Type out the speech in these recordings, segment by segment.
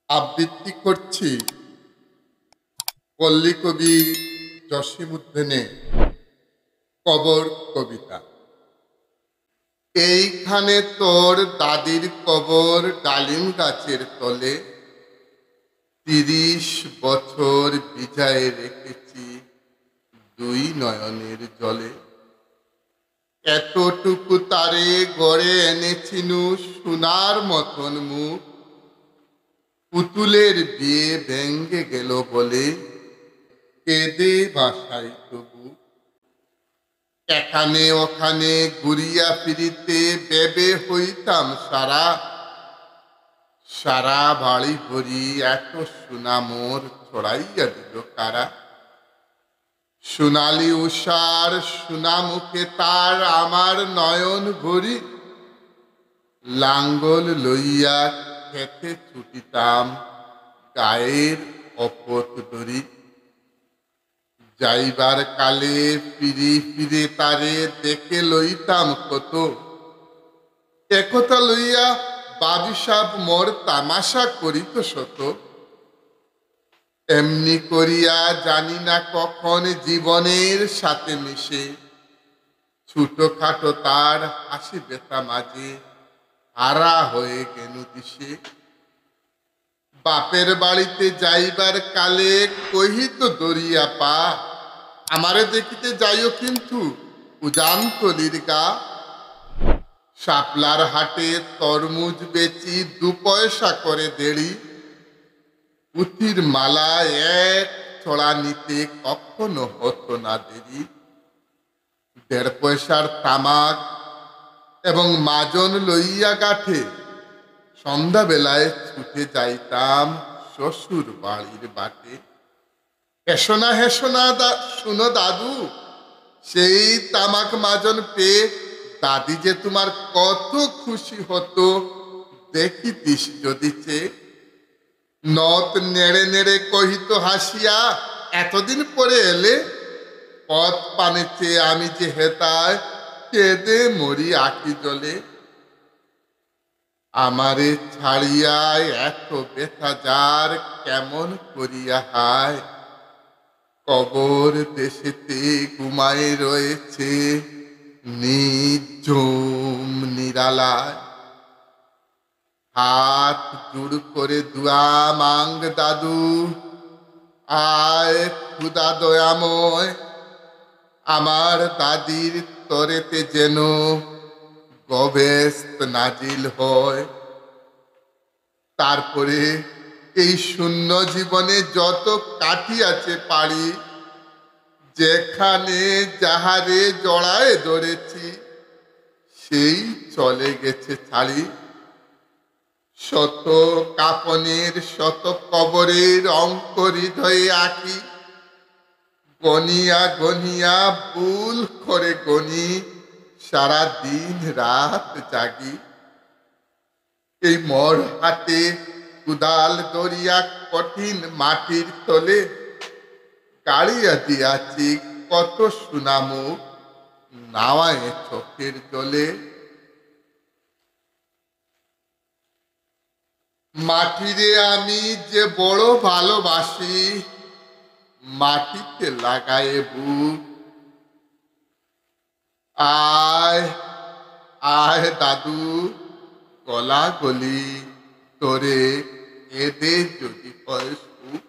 আবৃত্তি করছি পল্লী কবি জসীমউদ্দিনের কবর কবিতা। এইখানে তোর দাদির কবর ডালিম গাছের তলে, ৩০ বছর ভিজায় রেখেছি দুই নয়নের জলে। এতটুকু তারে গড়ে এনেছিনু সোনার মতন মুখ, পুতুলের বিয়ে ভেঙ্গে গেল বলে কেঁদে বাসাই তবু। এখানে ওখানে ঘুরিয়া ফিরিতে বেবে হইতাম সারা, সারা বাড়ি ভরি এত সোনা মোর ছড়াইয়া দিল কারা। সোনালি উষার সোনা মুখে তার আমার নয়ন ভরি, লাঙ্গল লইয়া খেতে ছুটিতাম গায়ের অপথ ধরি। যাইবার কালে ফিরে ফিরে তারে দেখে লইতাম কত, একথা লইয়া বাবিসাব মোর তামাশা করিত শত। এমনি করিয়া জানি না কখন জীবনের সাথে মিশে, ছোটখাটো তার হাসি ব্যথা মাঝে হারা হয়ে গেল দিশে। বাপের বাড়িতে যাইবার কালে কহিত দরিয়া পা, আমারে দেখিতে যাইও কিন্তু উজান তলির গা। শাপলার হাটে তরমুজ বেচি ২ পয়সা করে দেড়ি, পুঁথির মালা এক ছড়া নিতে কখনো হতো না দেরি। ১.৫ পয়সার তামাক এবং মাজন লইয়া গাঠে সন্ধ্যাবেলায় ছুটে যাইতাম শ্বশুর বাড়ির বাটে। হেসোনা হেসোনা শুনো দাদু, সেই তামাক মাজন পেয়ে দাদি যে তোমার কত খুশি হতো দেখিতিস যদি চেয়ে। নথ নেড়ে নেড়ে কহিত হাসিয়া, এতদিন পরে এলে। পথ পানে চেয়ে আমি যে হেতায় কেঁদে মরি আঁখি জলে। আমারে ছাড়িয়া এত ব্যথা যার কেমন করিয়া হায়, কবর দেশেতে ঘুমায় রয়েছে নিঝুম নিরালায়। হাত জোড় করে দুয়া মাঙ্গ দাদু, আয় খুদা দয়াময়, আমার দাদির তরেতে যেন গবেস্ত নাজিল হয়। তারপরে এই শূন্য জীবনে যত কাটিয়াছে পারি, যেখানে যাহারে জড়ায় ধরেছি সেই চলে গেছে ছাড়ি। শত কাপনের শত কবরের অঙ্ক হৃদয়ে আঁকি, গনিয়া গনিয়া ভুল করে গনি সারা দিন রাত জাগি। এই মর হাতে কুদাল দরিয়া কঠিন মাটির তলে, গাড়িয়া দিয়াছি কত সুনামুখ নাওয়ায় চোখের জলে। মাটিরে আমি যে বড় ভালোবাসি, মাটিতে লাগায়ে বুক। আয় আয় দাদু, গলা গলি তোরে এদে যদি হয় সুখ।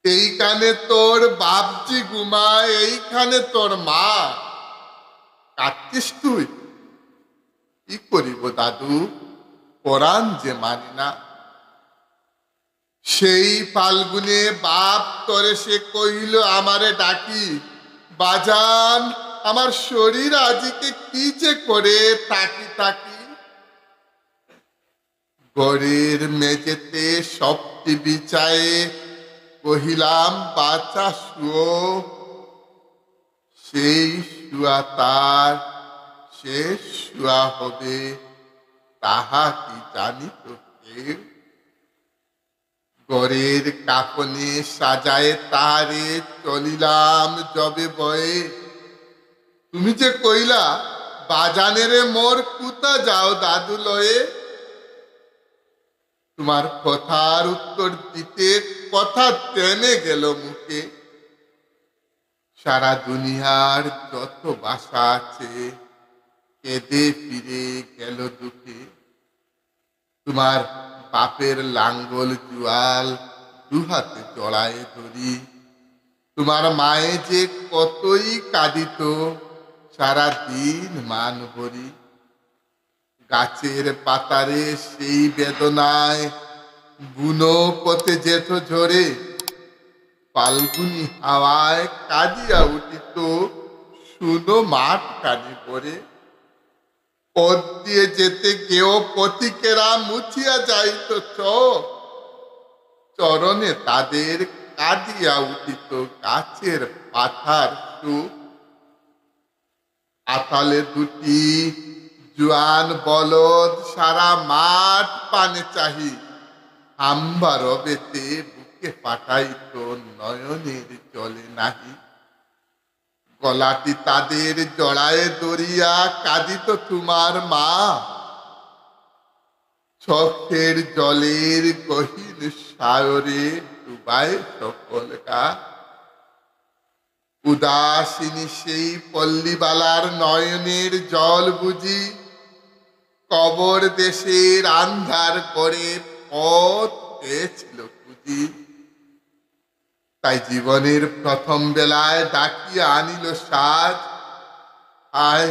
এইখানে তোর বাপজি ঘুমায়, এইখানে তোর মা। কাঁদছিস তুই? কি করিব দাদু, পরাণ যে মানি না। সেই ফাল্গুনে বাপ তরে সে কহিল আমারে ডাকি, বাজান আমার শরীর আজিকে কি যে করে তাকি তাকি। ঘরের মেঝেতে সবটি বিছায়ে কহিলাম বাচ্চা শুও। সেই শুয়া তার শেষ শুয়া হবে তাহা কি জানিত কেউ। ঘরের কাপনে সাজায় তারে চলিলাম যবে বয়ে। তুমি যে কইলা বাজানেরে মোর কুতা যাও দাদু লয়ে। তোমার কথার উত্তর দিতে কথা থেমে গেল মুখে। সারা দুনিয়ার যত বাসা আছে কেঁদে ফিরে গেল দুঃখে। তোমার বাপের লাঙ্গল জুয়াল দুহাতে জড়ায় ধরি। তোমার মায়ে যে কতই কাঁদিত সারা দিন মান ভরি। গাছের পাতারে সেই বেদনায় বুনো পথে যেত ঝরে। ফাল্গুনি হাওয়ায় কাঁদিয়া উঠিত শুনো মাঠ কানে পড়ে। পথ দিয়ে যেতে কেউ পথিকেরা মুছিয়া যাইত চরণে তাদের কাঁদিয়া উঠিত গাছের পাতার সুখ। আতালে দুটি জোয়ান বলদ সারা মাঠ পানে চাহি। হাম্বা রবেতে বুকে পাঠাইত নয়নের জলে নাহি। গলাটি তাদের জড়ায়ে দরিয়া কাঁদিত তোমার মা। চোখের জলের গহীন সায়রে ডুবায় সকল গা। উদাসিনী সেই পল্লীবালার নয়নের জল বুঝি কবর দেশের আন্ধার করে পথ পেয়েছিল খুঁজি। তাই জীবনের প্রথম বেলায় ডাকিয়া আনিল সাজ। আয়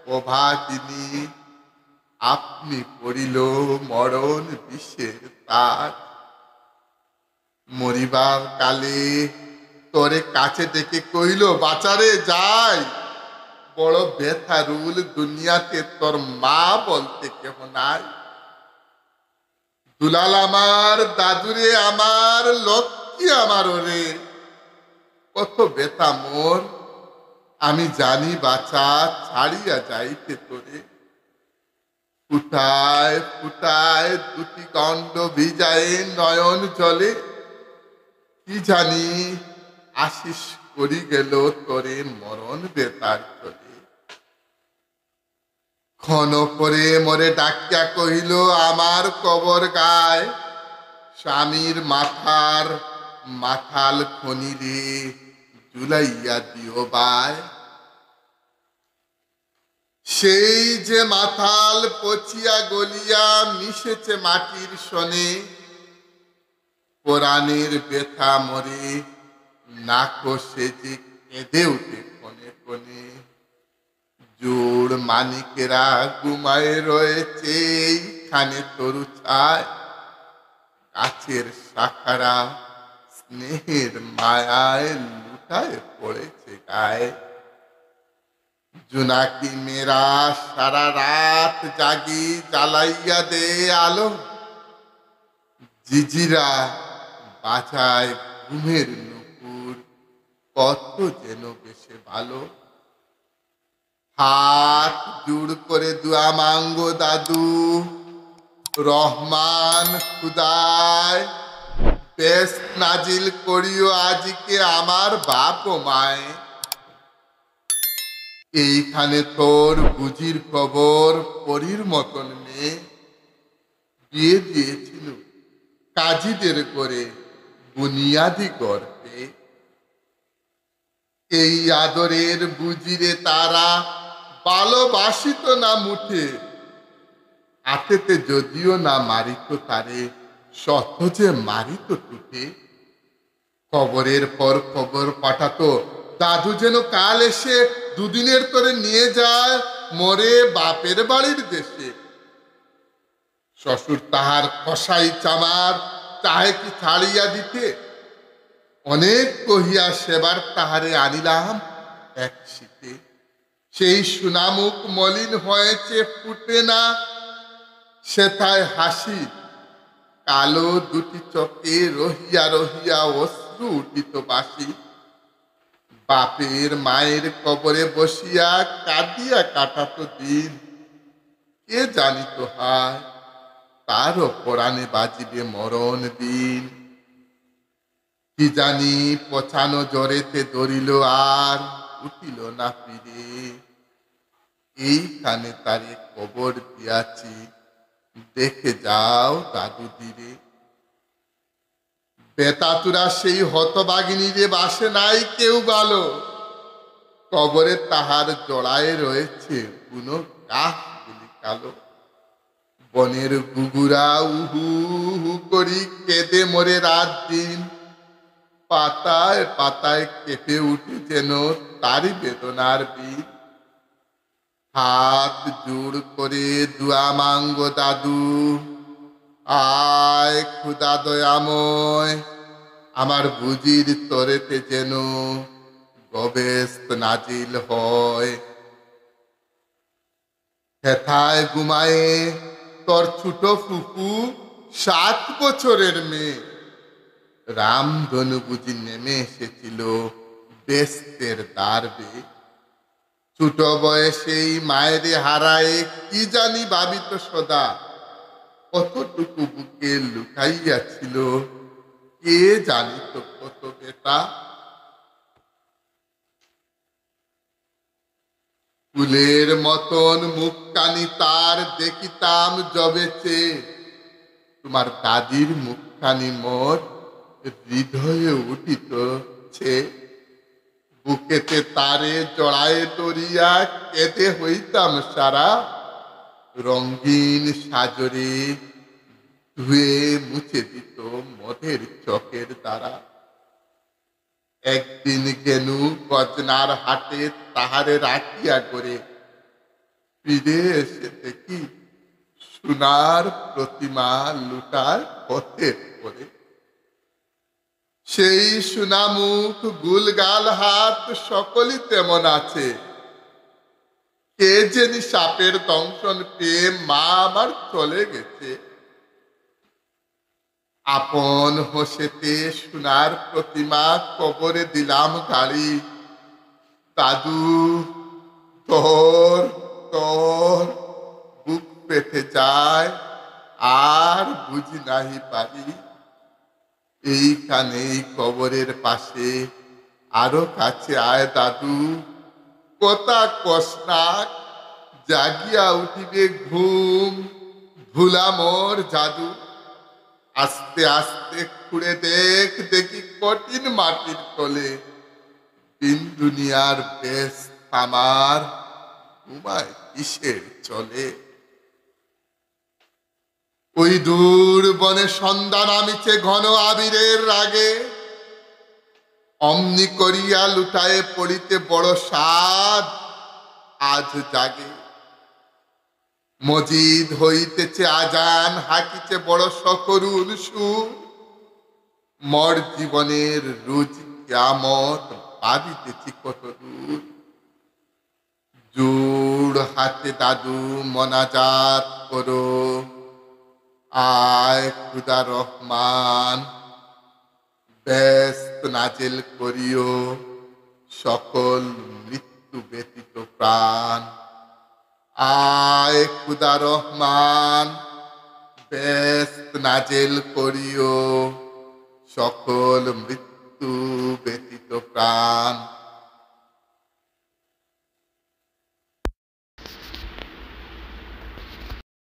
প্রভাতিনী আপনি পড়িল মরণ বিষের তাজ। মরিবার কালে তোরে কাছে ডেকে কইল বাচারে যাই। বড় বেথারুল দুনিয়াতে তোর মা বলতে কেহ নাই। দুলাল আমার দাদুরে আমার লক্ষ্মী আমার ওরে। কত ব্যথা মোর আমি জানি বাছা ছাড়িয়া যাইতে তোরে। ফুটায় ফুটায় দুটি গণ্ড ভিজায় নয়ন জলে। কি জানি আশিস করি গেল তোরে মরণ বেতার চলে। ক্ষণ করে মরে ডাকিয়া কহিল আমার কবর গায়। স্বামীর মাথার মাথাল খনিরে জুলাইয়া দিও বায়। সেই যে মাথাল পচিয়া গলিয়া মিশেছে মাটির সনে। পরাণের ব্যথা মরে নাকো সে যে কেঁদে উঠে কোনে কোনে। জোড় মানিকেরা ঘুমায় রয়েছে এইখানে তরু ছায়। গাছের শাখারা স্নেহের মায়ায় লুটায় পড়েছে গায়ে। জোনাকি মেরা সারা রাত জাগি জ্বালাইয়া দে আলো। জিজিরা বাজায় ঘুমের নুপুর কত যেন বেশে ভালো। হাত জোড় করে দুয়া মাঙ্গো দাদু রহমান খুদায়। বেশ নাজিল করিও আজকে আমার বাপ ও মায়। এইখানে তোর বুঝির খবর পরীর মতন মেয়ে। বিয়ে দিয়েছিল কাজীদের করে বুনিয়াদি গর্তে। এই আদরের বুঝিরে তারা ভালোবাসিত না মুঠে। হাতেতে যদিও না মারিত তারে সহজে মারিত টুটে। খবরের পর খবর পাঠাতো দাদু যেন কাল এসে দুদিনের তোরে নিয়ে যায় মরে বাপের বাড়ির দেশে। শ্বশুর তাহার কসাই চামার তাহে কি ছাড়িয়া দিতে। অনেক কহিয়া সেবার তাহারে আনিলাম এক শীতে। সেই সুনামুখ মলিন হয়েছে ফুটে না সেথায় হাসি। কালো দুটি চোখে রহিয়া রহিয়া অশ্রু উঠিত বাসি। বাপের মায়ের কবরে বসিয়া কাঁদিয়া কাটাত দিন। কে জানিত হায় তারও পরাণে বাজিবে মরণ দিন। কি জানি পছানো জ্বরেতে দরিল আর উঠিল না ফিরে। এইখানে তারে কবর দিয়াছি দেখে যাও দাদু ধীরে, বেতাতুরা সেই হতবাগিনীরে বাসে নাই কেউ ভালো, কবরে তাহার জড়ায় রয়েছে বুনো গাছগুলি কালো। বনের গুগুরা উহু হু করি কেঁদে মরে রাত দিন, পাতায় পাতায় কেঁপে উঠে যেন তারই বেদনার বীর। হাত জোড় করে দুয়া মাঙ্গো দাদু, আয় খুদা দয়াময়, আমার বুঝির তরেতে যেন গবেস্ত নাজিল হয়। হেথায় ঘুমায়ে তোর ছোট ফুফু 7 বছরের মেয়ে, রামধনু বুঝি নেমে এসেছিল বেস্তের দ্বারবে। ছোট বয়সেই মায়েরে হারায় কি জানি ভাবিত সদা, কতটুকু বুকে লুকাইয়াছিল কে জানিত কত বেটা। ফুলের মতন মুখখানি তার দেখিতাম জবেছে, তোমার দাদির মুখখানি মোর হৃদয়ে উঠিতছে। বুকেতে তারে জড়ায়ে তরিয়া কেঁদে হইতাম সারা, রঙিন সাজরে ধুয়ে মুছে দিত মধের চকের দ্বারা। একদিন গেনু গজনার হাটে তাহারে রাখিয়া করে, ফিরে এসে দেখি সোনার প্রতিমা লুটার পথের পরে। সেই সোনামুখ গুলগাল হাত সকলই তেমন আছে, কে জানি সাপের দংশন পেয়ে মা আমার চলে গেছে। আপন হোসেতে সোনার প্রতিমা কবরে দিলাম গাড়ি, দাদু তোর তোর বুক পেতে যায় আর বুঝি নাহি পারি। এইখানেই কবরের পাশে আরো কাছে আয় দাদু, কথা কসনাক জাগিয়া উঠিবে ঘুম, ভুলা মোর জাদু। আস্তে আস্তে খুঁড়ে দেখ দেখি কঠিন মাটির তলে, দিন দুনিয়ার বেশ আমার ঘুমায় কিসের চলে। ওই দূর বনে সন্ধ্যা নামিছে ঘন আবিরের রাগে, অমনি করিয়া লুটায়ে পড়িতে বড় সাধ আজ জাগে। মজিদ হইতেছে আজান, হাকিছে বড় সকরুণ সুর, মর জীবনের রোজ কিয়ামত ভাবিতেছি কত দূর। জোড় হাতে দাদু মোনাজাত করো, আয় খুদা রহমান, ব্যস্ত নাজেল করিও সকল মৃত্যু ব্যতীত প্রাণ। আয় খুদা রহমান, ব্যস্ত নাজেল করিও সকল মৃত্যু ব্যতীত প্রাণ।